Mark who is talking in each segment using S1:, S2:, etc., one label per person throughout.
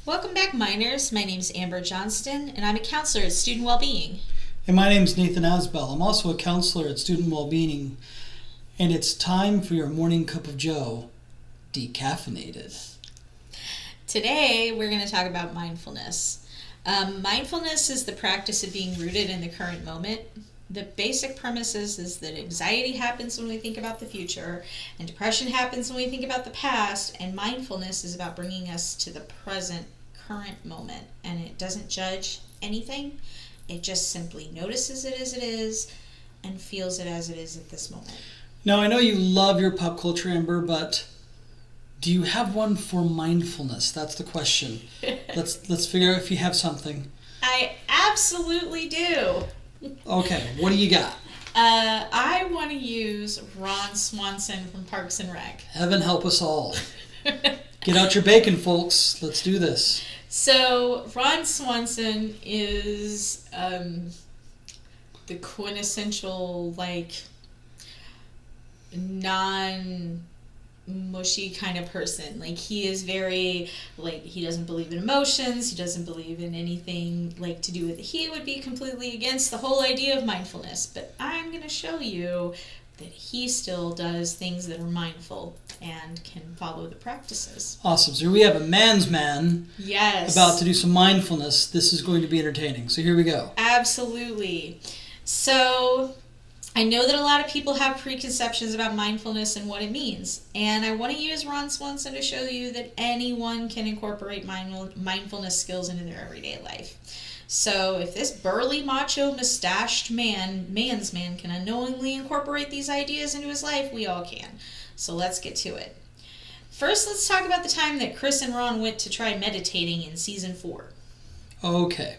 S1: Welcome back, minors. My name is Amber Johnston, and I'm a counselor at Student Wellbeing.
S2: And my name is Nathan Asbell. I'm also a counselor at Student Wellbeing, and it's time for your morning cup of joe, decaffeinated.
S1: Today, we're going to talk about mindfulness. Mindfulness is the practice of being rooted in the current moment. The basic premise is that anxiety happens when we think about the future, and depression happens when we think about the past, and mindfulness is about bringing us to the present, current moment. And it doesn't judge anything. It just simply notices it as it is and feels it as it is at this moment.
S2: Now, I know you love your pop culture, Amber, but do you have one for mindfulness? That's the question. Let's figure out if you have something.
S1: I absolutely do.
S2: Okay, what do you got?
S1: I want to use Ron Swanson from Parks and Rec.
S2: Heaven help us all. Get out your bacon, folks. Let's do this.
S1: So, Ron Swanson is the quintessential, non-mushy kind of person. He is very, he doesn't believe in emotions. He doesn't believe in anything, to do with it. He would be completely against the whole idea of mindfulness. But I'm going to show you that he still does things that are mindful and can follow the practices.
S2: Awesome. So here we have a man's man.
S1: Yes.
S2: About to do some mindfulness. This is going to be entertaining. So here we go.
S1: Absolutely. So I know that a lot of people have preconceptions about mindfulness and what it means. And I want to use Ron Swanson to show you that anyone can incorporate mindfulness skills into their everyday life. So if this burly, macho, mustached man's man can unknowingly incorporate these ideas into his life, we all can. So let's get to it. First, let's talk about the time that Chris and Ron went to try meditating in season 4.
S2: Okay.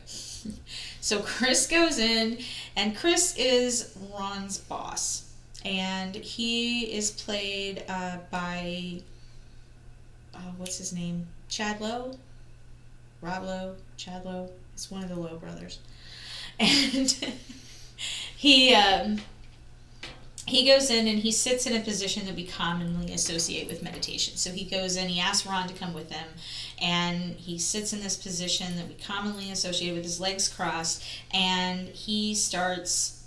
S1: So Chris goes in, and Chris is Ron's boss. And he is played by, what's his name? Chad Lowe? Rob Lowe? Chad Lowe? It's one of the Lowe brothers. And he goes in and he sits in a position that we commonly associate with meditation. So he goes in, he asks Ron to come with him, and he sits in this position that we commonly associate with his legs crossed, and he starts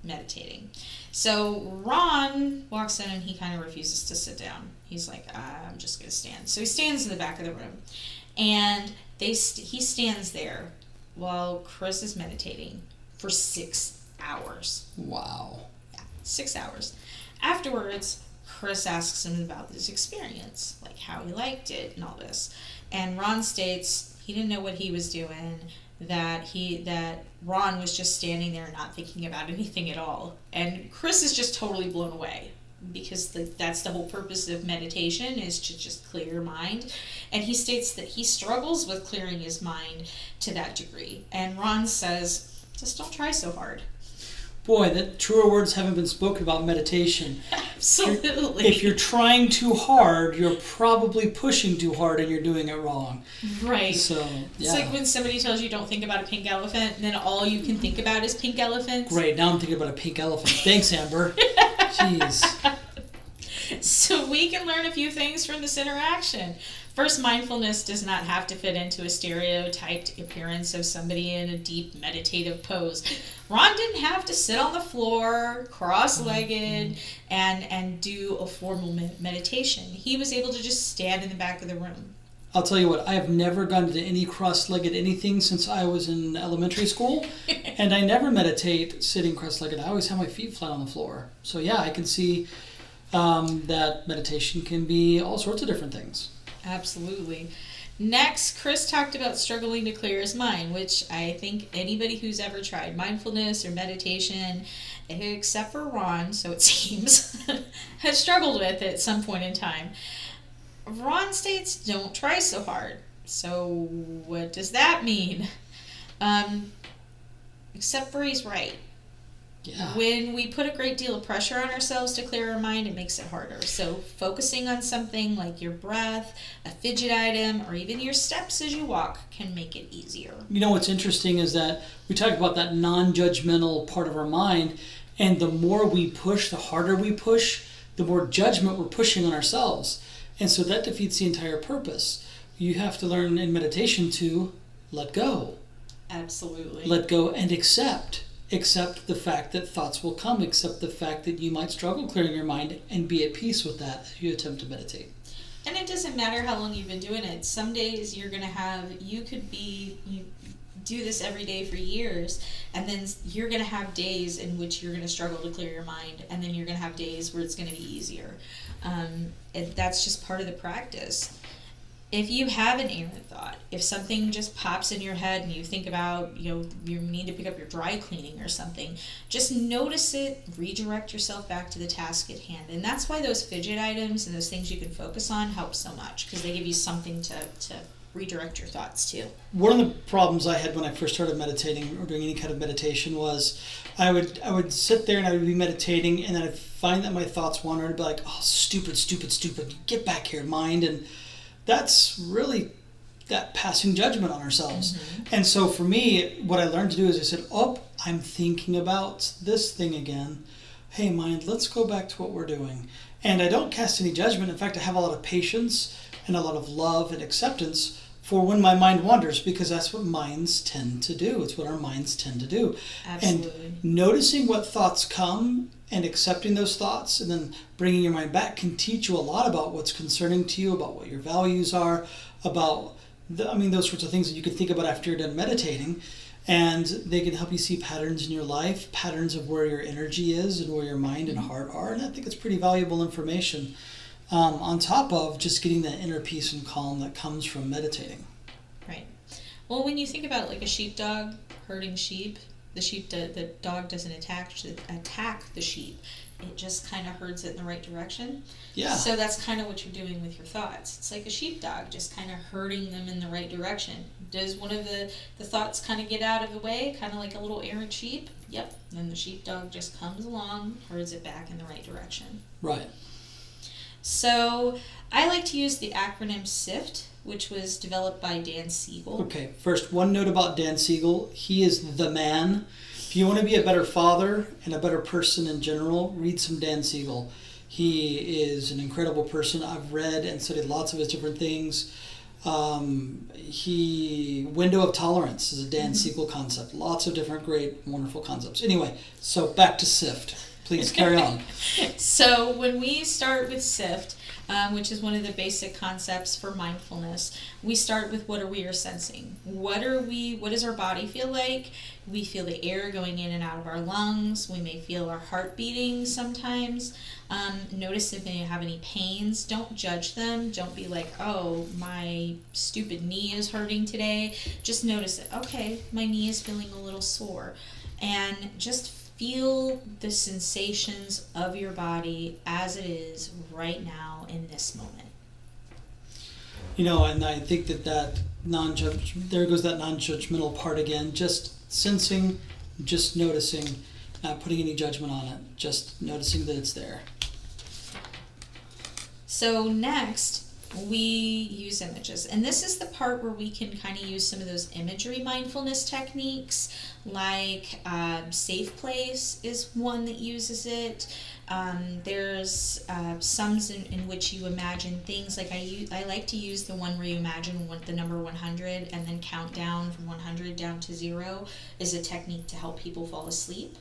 S1: meditating. So Ron walks in and he kind of refuses to sit down. He's like, I'm just going to stand. So he stands in the back of the room, and he stands there while Chris is meditating for 6 hours.
S2: Wow.
S1: 6 hours. Afterwards, Chris asks him about this experience, how he liked it and all this. And Ron states he didn't know what he was doing, that Ron was just standing there not thinking about anything at all. And Chris is just totally blown away, because that's the whole purpose of meditation, is to just clear your mind. And he states that he struggles with clearing his mind to that degree. And Ron says, just don't try so hard.
S2: Boy, that truer words haven't been spoken about meditation.
S1: Absolutely.
S2: If you're trying too hard, you're probably pushing too hard and you're doing it wrong.
S1: Right.
S2: So, yeah.
S1: It's like when somebody tells you don't think about a pink elephant, and then all you can think about is pink elephants.
S2: Great, now I'm thinking about a pink elephant. Thanks, Amber. Jeez.
S1: So we can learn a few things from this interaction. First, mindfulness does not have to fit into a stereotyped appearance of somebody in a deep meditative pose. Ron didn't have to sit on the floor, cross-legged, and do a formal meditation. He was able to just stand in the back of the room.
S2: I'll tell you what, I have never gone to any cross-legged anything since I was in elementary school, and I never meditate sitting cross-legged. I always have my feet flat on the floor. So yeah, I can see that meditation can be all sorts of different things.
S1: Absolutely. Next, Chris talked about struggling to clear his mind, which I think anybody who's ever tried mindfulness or meditation, except for Ron, so it seems, has struggled with it at some point in time. Ron states, don't try so hard. So what does that mean? Except for he's right.
S2: Yeah.
S1: When we put a great deal of pressure on ourselves to clear our mind, it makes it harder. So focusing on something like your breath, a fidget item, or even your steps as you walk can make it easier.
S2: You know what's interesting is that we talk about that non-judgmental part of our mind, and the more we push, the harder we push, the more judgment we're pushing on ourselves. And so that defeats the entire purpose. you have to learn in meditation to let go.
S1: Absolutely.
S2: Let go and accept. Accept the fact that thoughts will come. Accept the fact that you might struggle clearing your mind, and be at peace with that as you attempt to meditate.
S1: And it doesn't matter how long you've been doing it. Some days you do this every day for years, and then you're going to have days in which you're going to struggle to clear your mind, and then you're going to have days where it's going to be easier. That's just part of the practice. If you have an errant thought, if something just pops in your head and you think about, you need to pick up your dry cleaning or something, just notice it, redirect yourself back to the task at hand. And that's why those fidget items and those things you can focus on help so much, because they give you something to redirect your thoughts to.
S2: One of the problems I had when I first started meditating or doing any kind of meditation was I would sit there and I would be meditating, and then I'd find that my thoughts wander, and I'd be like, oh, stupid, get back here, mind. And that's really that passing judgment on ourselves. Mm-hmm. And so for me, what I learned to do is I said, I'm thinking about this thing again. Hey, mind, let's go back to what we're doing. And I don't cast any judgment. In fact, I have a lot of patience and a lot of love and acceptance for when my mind wanders, because that's what minds tend to do. It's what our minds tend to do.
S1: Absolutely.
S2: And noticing what thoughts come and accepting those thoughts and then bringing your mind back can teach you a lot about what's concerning to you, about what your values are, about those sorts of things that you can think about after you're done meditating. And they can help you see patterns in your life, patterns of where your energy is and where your mind and heart are. And I think it's pretty valuable information, on top of just getting that inner peace and calm that comes from meditating.
S1: Right. Well, when you think about like a sheepdog herding sheep, the dog doesn't attack the sheep. It just kind of herds it in the right direction.
S2: Yeah.
S1: So that's kind of what you're doing with your thoughts. It's like a sheepdog, just kind of herding them in the right direction. Does one of the thoughts kind of get out of the way, kind of like a little errant sheep? Yep. Then the sheepdog just comes along, herds it back in the right direction.
S2: Right.
S1: So I like to use the acronym SIFT, which was developed by Dan Siegel.
S2: Okay, first, one note about Dan Siegel. He is the man. If you want to be a better father and a better person in general, read some Dan Siegel. He is an incredible person. I've read and studied lots of his different things. Window of tolerance is a Dan Siegel concept. Lots of different great, wonderful concepts. Anyway, so back to SIFT. Please carry on.
S1: So when we start with SIFT, which is one of the basic concepts for mindfulness, we start with what we are sensing. What does our body feel like? We feel the air going in and out of our lungs. We may feel our heart beating sometimes. Notice if you have any pains. Don't judge them. Don't be like, oh, my stupid knee is hurting today. Just notice it. Okay, my knee is feeling a little sore. And just feel the sensations of your body as it is right now in this moment.
S2: And I think that there goes that non-judgmental part again. Just sensing, just noticing, not putting any judgment on it, just noticing that it's there.
S1: So next, we use images. And this is the part where we can kind of use some of those imagery mindfulness techniques, like Safe Place is one that uses it. There's some in which you imagine things, like I like to use the one where you imagine the number 100 and then count down from 100 down to 0 is a technique to help people fall asleep.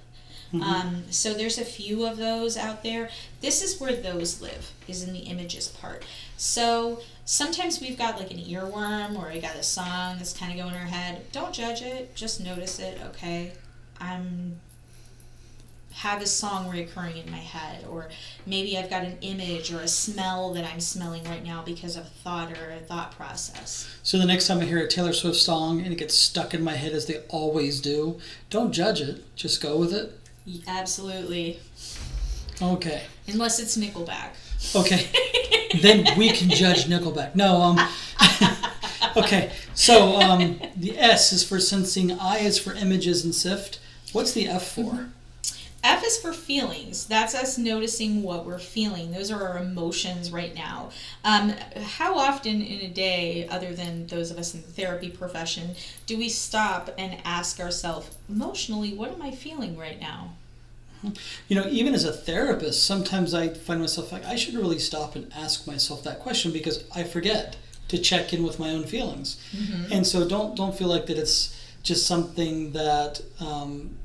S1: Mm-hmm. So there's a few of those out there. This is where those live, is in the images part. So sometimes we've got like an earworm, or I got a song that's kind of going in our head. Don't judge it, just notice it. Okay, have a song recurring in my head, or maybe I've got an image or a smell that I'm smelling right now because of a thought or a thought process.
S2: So the next time I hear a Taylor Swift song and it gets stuck in my head, as they always do, don't judge it, just go with it.
S1: Absolutely.
S2: Okay.
S1: Unless it's Nickelback.
S2: Okay. Then we can judge Nickelback. No, okay. So the S is for sensing, I is for images and SIFT. What's the F for?
S1: F is for feelings. That's us noticing what we're feeling. Those are our emotions right now. How often in a day, other than those of us in the therapy profession, do we stop and ask ourselves, emotionally, what am I feeling right now?
S2: Even as a therapist, sometimes I find myself like, I should really stop and ask myself that question, because I forget. to check in with my own feelings.
S1: Mm-hmm.
S2: And so don't feel like that it's just something that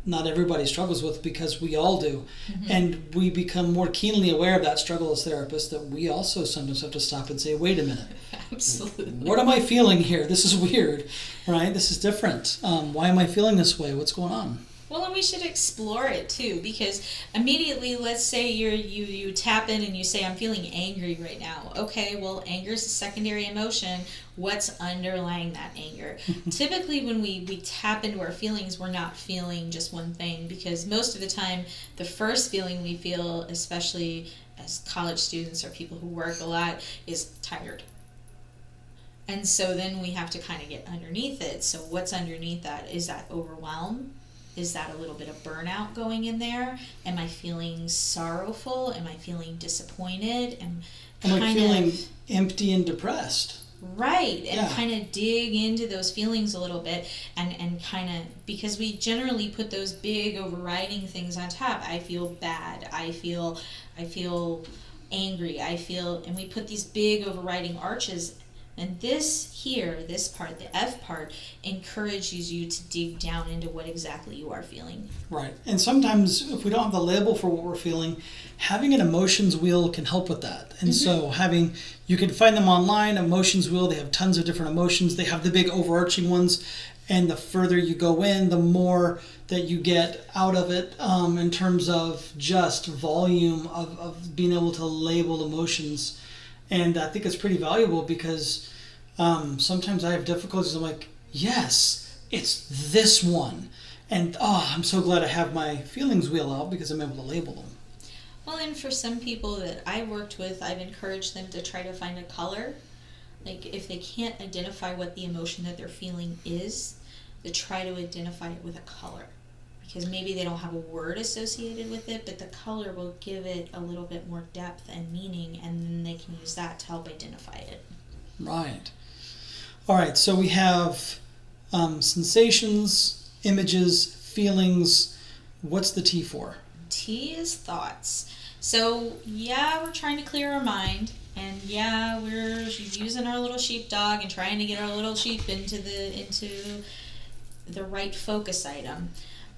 S2: not everybody struggles with, because we all do.
S1: Mm-hmm.
S2: And we become more keenly aware of that struggle as therapists, that we also sometimes have to stop and say, wait a minute.
S1: Absolutely.
S2: What am I feeling here? This is weird, right? This is different. Why am I feeling this way? What's going on?
S1: Well, and we should explore it too, because immediately, let's say you tap in and you say, I'm feeling angry right now. Okay, well, anger is a secondary emotion. What's underlying that anger? Typically, when we tap into our feelings, we're not feeling just one thing, because most of the time, the first feeling we feel, especially as college students or people who work a lot, is tired. And so then we have to kind of get underneath it. So what's underneath that? Is that overwhelm? Is that a little bit of burnout going in there? Am I feeling sorrowful? Am I feeling disappointed?
S2: Am I feeling empty and depressed?
S1: Right, and kind of dig into those feelings a little bit, and kind of, because we generally put those big overriding things on top. I feel bad. I feel angry. And we put these big overriding arches. And this part, the F part, encourages you to dig down into what exactly you are feeling.
S2: Right. And sometimes if we don't have the label for what we're feeling, having an emotions wheel can help with that. And so you can find them online, emotions wheel, they have tons of different emotions. They have the big overarching ones. And the further you go in, the more that you get out of it in terms of just volume of being able to label emotions. And I think it's pretty valuable, because sometimes I have difficulties. I'm like, yes, it's this one. And I'm so glad I have my feelings wheel out, because I'm able to label them.
S1: Well, and for some people that I worked with, I've encouraged them to try to find a color. Like, if they can't identify what the emotion that they're feeling is, to try to identify it with a color. Because maybe they don't have a word associated with it, but the color will give it a little bit more depth and meaning, and then they can use that to help identify it.
S2: Right. All right, so we have sensations, images, feelings. What's the T for?
S1: T is thoughts. So, we're trying to clear our mind, and we're using our little sheepdog and trying to get our little sheep into the right focus item.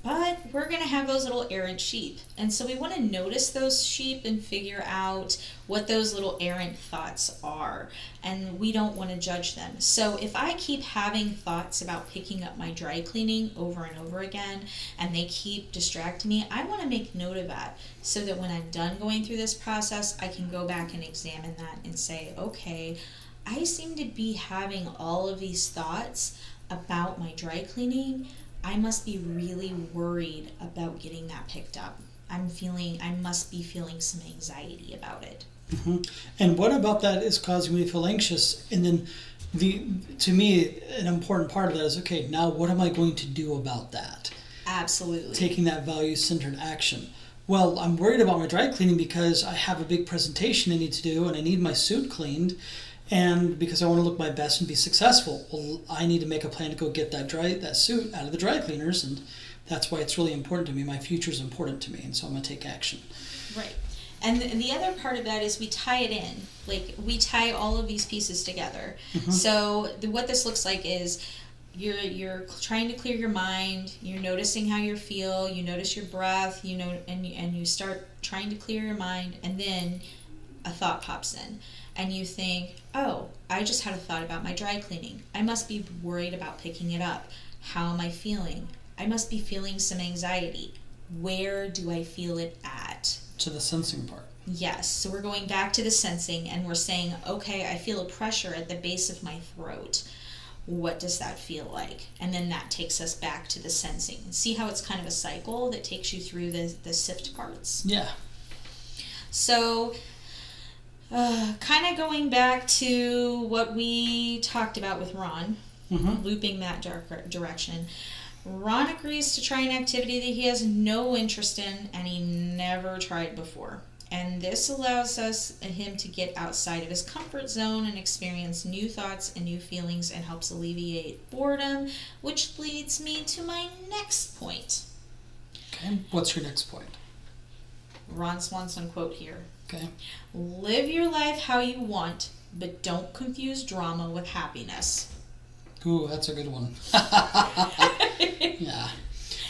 S1: But we're going to have those little errant sheep. And so we want to notice those sheep and figure out what those little errant thoughts are. And we don't want to judge them. So if I keep having thoughts about picking up my dry cleaning over and over again, and they keep distracting me, I want to make note of that, so that when I'm done going through this process, I can go back and examine that and say, okay, I seem to be having all of these thoughts about my dry cleaning. I must be really worried about getting that picked up. I must be feeling some anxiety about it.
S2: Mm-hmm. And what about that is causing me to feel anxious? And then to me, an important part of that is, okay, now what am I going to do about that?
S1: Absolutely.
S2: Taking that value-centered action. Well, I'm worried about my dry cleaning because I have a big presentation I need to do, and I need my suit cleaned. And because I want to look my best and be successful, well, I need to make a plan to go get that suit out of the dry cleaners, and that's why it's really important to me. My future is important to me, and so I'm going to take action.
S1: Right. And the other part of that is we tie it in. Like, we tie all of these pieces together. Mm-hmm. So what this looks like is you're trying to clear your mind, you're noticing how you feel, you notice your breath, and you start trying to clear your mind, and then a thought pops in. And you think, oh, I just had a thought about my dry cleaning. I must be worried about picking it up. How am I feeling? I must be feeling some anxiety. Where do I feel it at?
S2: To the sensing part.
S1: Yes. So we're going back to the sensing, and we're saying, okay, I feel a pressure at the base of my throat. What does that feel like? And then that takes us back to the sensing. See how it's kind of a cycle that takes you through the sift parts?
S2: Yeah.
S1: So kind of going back to what we talked about with Ron, looping that direction. Ron agrees to try an activity that he has no interest in and he never tried before. And this allows him to get outside of his comfort zone and experience new thoughts and new feelings, and helps alleviate boredom, which leads me to my next point.
S2: Okay, what's your next point?
S1: Ron Swanson quote here.
S2: Okay.
S1: Live your life how you want, but don't confuse drama with happiness.
S2: Ooh, that's a good one. Yeah.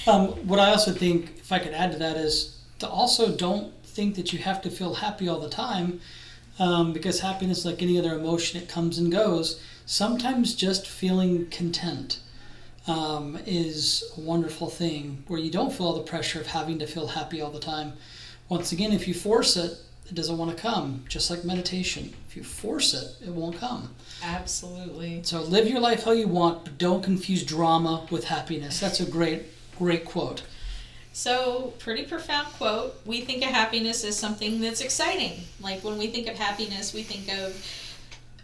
S2: What I also think, if I could add to that, is to also don't think that you have to feel happy all the time, because happiness, like any other emotion, it comes and goes. Sometimes just feeling content is a wonderful thing, where you don't feel all the pressure of having to feel happy all the time. Once again, if you force it, it doesn't want to come. Just like meditation. If you force it, it won't come.
S1: Absolutely.
S2: So live your life how you want, but don't confuse drama with happiness. That's a great quote.
S1: So, pretty profound quote. We think of happiness as something that's exciting. Like when we think of happiness, we think of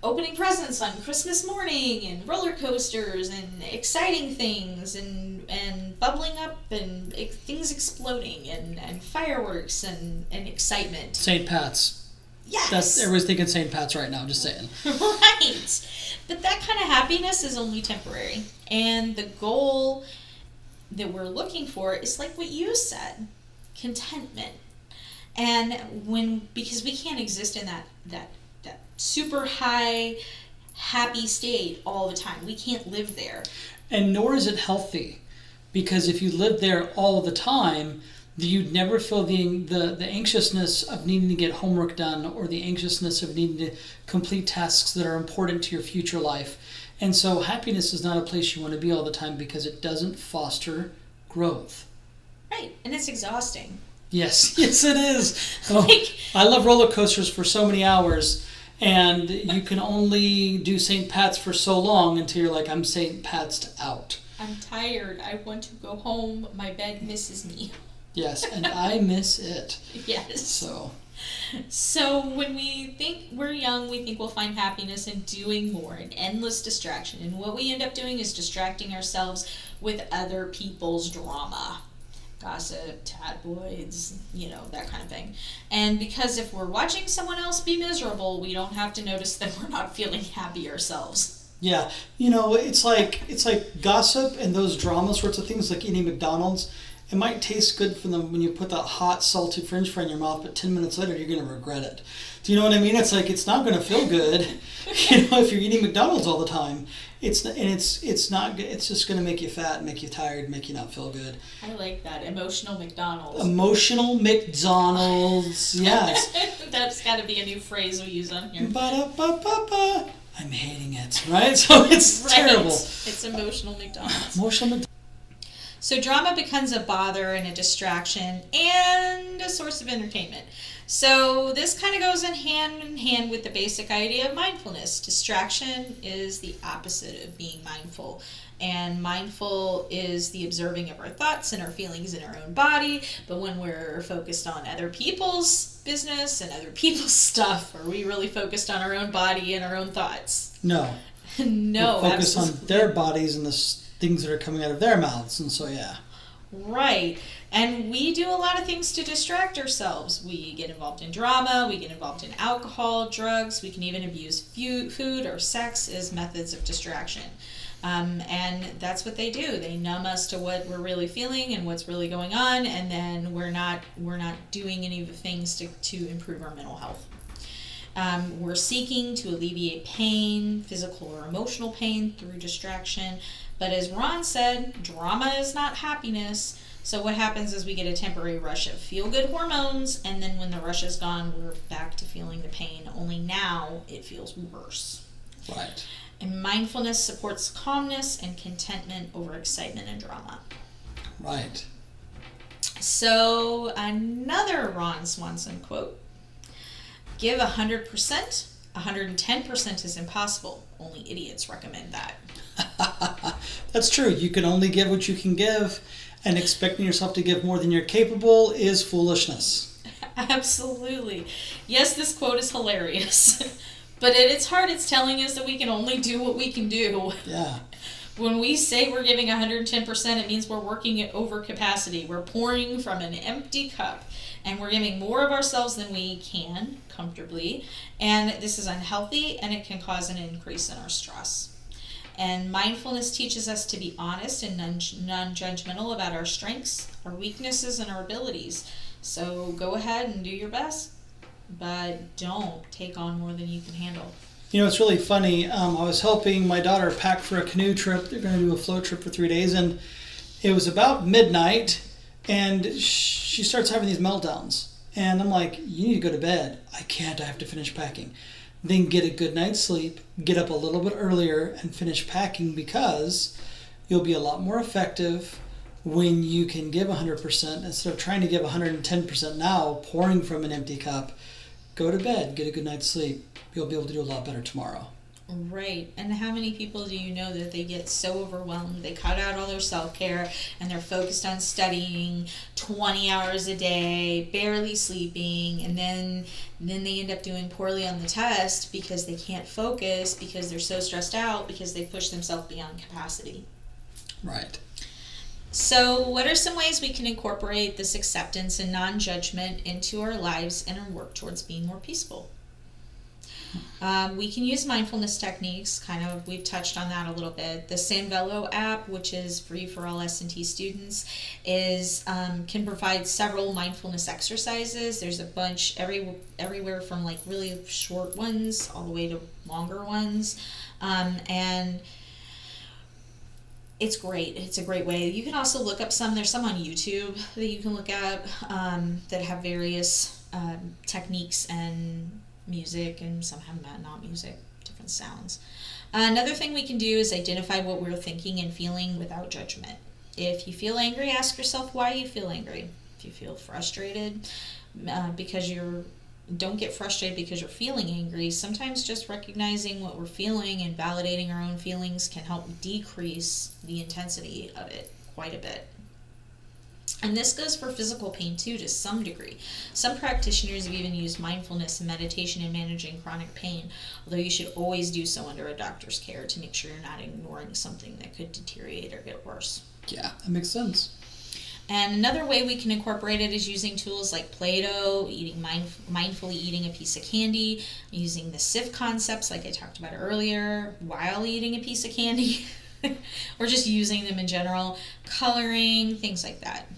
S1: opening presents on Christmas morning and roller coasters and exciting things and bubbling up and things exploding and fireworks and excitement.
S2: St. Pat's.
S1: Yes.
S2: Everybody's thinking St. Pat's right now, just saying.
S1: Right. But that kind of happiness is only temporary. And the goal that we're looking for is like what you said, contentment. And because we can't exist in that super high happy state all the time. We can't live there.
S2: And nor is it healthy, because if you lived there all the time, you'd never feel the anxiousness of needing to get homework done, or the anxiousness of needing to complete tasks that are important to your future life. And so happiness is not a place you want to be all the time, because it doesn't foster growth.
S1: Right, and it's exhausting.
S2: Yes, it is. Oh, I love roller coasters for so many hours, and you can only do St. Pat's for so long until you're like, I'm St. Pat's out.
S1: I'm tired. I want to go home. My bed misses me.
S2: Yes, and I miss it.
S1: Yes.
S2: So
S1: when we think we're young, we think we'll find happiness in doing more, in endless distraction. And what we end up doing is distracting ourselves with other people's drama. Gossip, tabloids, that kind of thing. And because if we're watching someone else be miserable, we don't have to notice that we're not feeling happy ourselves.
S2: yeah, it's like gossip and those drama sorts of things, like eating McDonald's. It might taste good for them when you put that hot, salty French fry in your mouth, but 10 minutes later you're going to regret it. Do you know what I mean? It's like, it's not going to feel good, if you're eating McDonald's all the time. It's not good. It's just going to make you fat, make you tired, make you not feel good.
S1: I like that. Emotional McDonald's.
S2: Emotional McDonald's. Yes.
S1: That's got to be a new phrase we use on here.
S2: Ba-da-ba-ba-ba. I'm hating it, right? So it's
S1: right.
S2: terrible.
S1: It's emotional McDonald's.
S2: Emotional McDonald's.
S1: So drama becomes a bother and a distraction and a source of entertainment. So this kind of goes in hand with the basic idea of mindfulness. Distraction is the opposite of being mindful. And mindful is the observing of our thoughts and our feelings in our own body. But when we're focused on other people's business and other people's stuff, are we really focused on our own body and our own thoughts?
S2: No.
S1: No,
S2: we're focused
S1: absolutely.
S2: on their bodies and the things that are coming out of their mouths, and so yeah.
S1: Right. And we do a lot of things to distract ourselves. We get involved in drama, we get involved in alcohol, drugs, we can even abuse food or sex as methods of distraction. And that's what they do. They numb us to what we're really feeling and what's really going on, and then we're not doing any of the things to improve our mental health. We're seeking to alleviate pain, physical or emotional pain, through distraction. But as Ron said, drama is not happiness. So what happens is we get a temporary rush of feel-good hormones, and then when the rush is gone, we're back to feeling the pain, only now it feels worse.
S2: Right.
S1: And mindfulness supports calmness and contentment over excitement and drama.
S2: Right.
S1: So another Ron Swanson quote: give 100%, 110% is impossible. Only idiots recommend that.
S2: That's true. You can only give what you can give, and expecting yourself to give more than you're capable is foolishness.
S1: Absolutely. Yes, this quote is hilarious. But at its heart, it's telling us that we can only do what we can do.
S2: Yeah.
S1: When we say we're giving 110%, it means we're working at over capacity. We're pouring from an empty cup, and we're giving more of ourselves than we can comfortably. And this is unhealthy, and it can cause an increase in our stress. And mindfulness teaches us to be honest and non-judgmental about our strengths, our weaknesses, and our abilities. So go ahead and do your best, but don't take on more than you can handle.
S2: You know, it's really funny. I was helping my daughter pack for a canoe trip. They're going to do a float trip for 3 days, and it was about midnight, and she starts having these meltdowns. And I'm like, you need to go to bed. I can't. I have to finish packing. Then get a good night's sleep, get up a little bit earlier, and finish packing, because you'll be a lot more effective when you can give 100% instead of trying to give 110% now, pouring from an empty cup. Go to bed, get a good night's sleep. You'll be able to do a lot better tomorrow.
S1: Right. And how many people do you know that they get so overwhelmed, they cut out all their self-care, and they're focused on studying 20 hours a day, barely sleeping, and then they end up doing poorly on the test because they can't focus, because they're so stressed out, because they push themselves beyond capacity.
S2: Right.
S1: So what are some ways we can incorporate this acceptance and non-judgment into our lives and our work towards being more peaceful? We can use mindfulness techniques, we've touched on that a little bit. The Sanvelo app, which is free for all S&T students, can provide several mindfulness exercises. There's a bunch everywhere from like really short ones all the way to longer ones. And it's great. It's a great way. You can also look up there's some on YouTube that you can look at that have various techniques and music, and some have not music, different sounds. Another thing we can do is identify what we're thinking and feeling without judgment. If you feel angry, ask yourself why you feel angry. If you feel frustrated, don't get frustrated because you're feeling angry. Sometimes just recognizing what we're feeling and validating our own feelings can help decrease the intensity of it quite a bit. And this goes for physical pain too, to some degree. Some practitioners have even used mindfulness and meditation in managing chronic pain, although you should always do so under a doctor's care to make sure you're not ignoring something that could deteriorate or get worse.
S2: Yeah, that makes sense.
S1: And another way we can incorporate it is using tools like Play-Doh, mindfully eating a piece of candy, using the SIF concepts like I talked about earlier while eating a piece of candy, or just using them in general, coloring, things like that.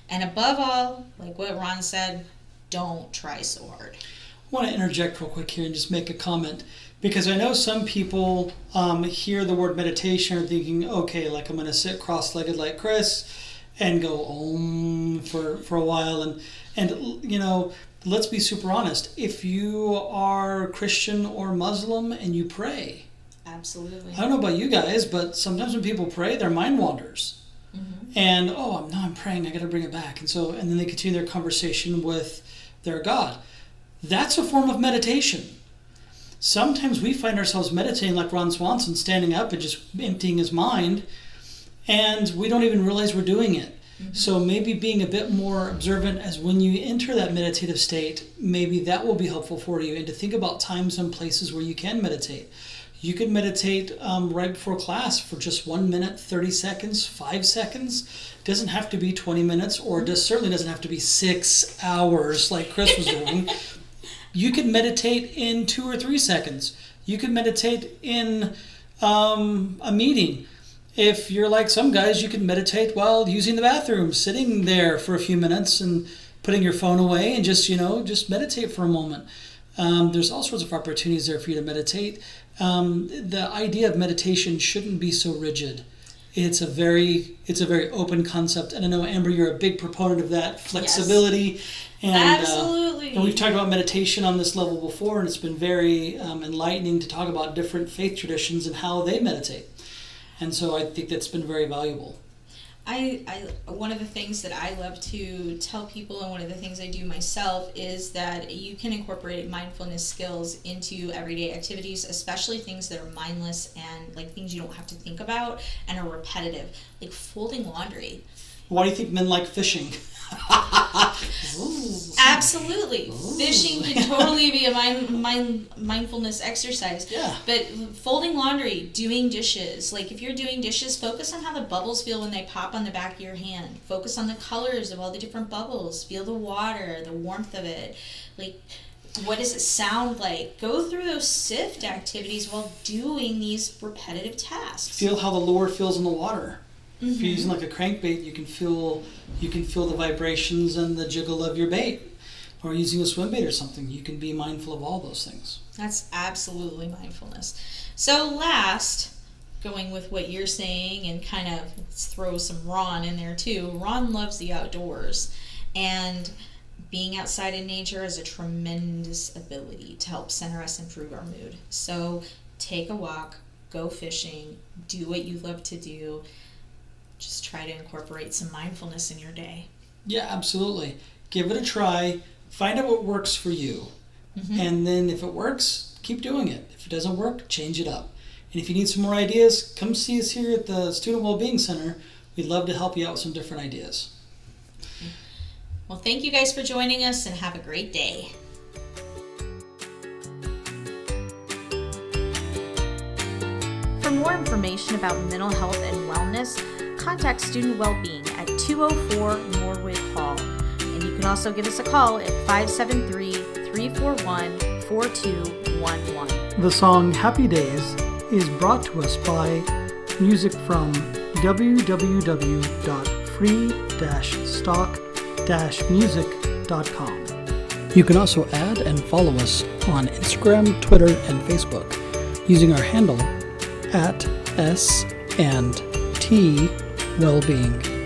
S1: And above all, like what Ron said, don't try so hard.
S2: I want to interject real quick here and just make a comment, because I know some people hear the word meditation and thinking, okay, like I'm going to sit cross-legged like Chris and go for a while, and you know, let's be super honest. If you are Christian or Muslim and you pray,
S1: absolutely.
S2: I don't know about you guys, but sometimes when people pray, their mind wanders. Mm-hmm. And I'm praying, I got to bring it back, and then they continue their conversation with their God. That's a form of meditation. Sometimes we find ourselves meditating like Ron Swanson, standing up and just emptying his mind, and we don't even realize we're doing it. Mm-hmm. So maybe being a bit more observant as when you enter that meditative state, maybe that will be helpful for you, and to think about times and places where you can meditate. You could meditate right before class for just 1 minute, 30 seconds, 5 seconds. It doesn't have to be 20 minutes, or certainly doesn't have to be 6 hours like Chris was doing. You could meditate in 2 or 3 seconds. You could meditate in a meeting. If you're like some guys, you can meditate while using the bathroom, sitting there for a few minutes and putting your phone away and just meditate for a moment. There's all sorts of opportunities there for you to meditate. The idea of meditation shouldn't be so rigid. It's a very open concept, and I know, Amber, you're a big proponent of that flexibility. Yes. And,
S1: absolutely.
S2: And we've talked about meditation on this level before, and it's been very enlightening to talk about different faith traditions and how they meditate. And so I think that's been very valuable.
S1: One of the things that I love to tell people, and one of the things I do myself, is that you can incorporate mindfulness skills into everyday activities, especially things that are mindless and like things you don't have to think about and are repetitive, like folding laundry.
S2: Why do you think men like fishing?
S1: Absolutely. Fishing can totally be a mindfulness exercise.
S2: Yeah.
S1: But folding laundry, doing dishes, like if you're doing dishes, focus on how the bubbles feel when they pop on the back of your hand. Focus on the colors of all the different bubbles. Feel the water, the warmth of it. Like, what does it sound like? Go through those SIFT activities while doing these repetitive tasks.
S2: Feel how the lure feels in the water.
S1: Mm-hmm.
S2: If you're using like a crankbait, you can feel the vibrations and the jiggle of your bait. or using a swim bait or something. You can be mindful of all those things.
S1: That's absolutely mindfulness. So last, going with what you're saying and kind of let's throw some Ron in there too. Ron loves the outdoors, and being outside in nature is a tremendous ability to help center us, improve our mood. So take a walk, go fishing, do what you love to do. Just try to incorporate some mindfulness in your day.
S2: Yeah, absolutely. Give it a try. Find out what works for you. And then if it works, keep doing it. If it doesn't work, change it up. And if you need some more ideas, come see us here at the Student Wellbeing Center. We'd love to help you out with some different ideas.
S1: Well, thank you guys for joining us, and have a great day. For more information about mental health and wellness, contact Student Wellbeing at 204 Norwood Hall. And you can also give us a call at 573-341-4211.
S2: The song Happy Days is brought to us by music from www.free-stock-music.com. You can also add and follow us on Instagram, Twitter, and Facebook using our handle @S&T Wellbeing.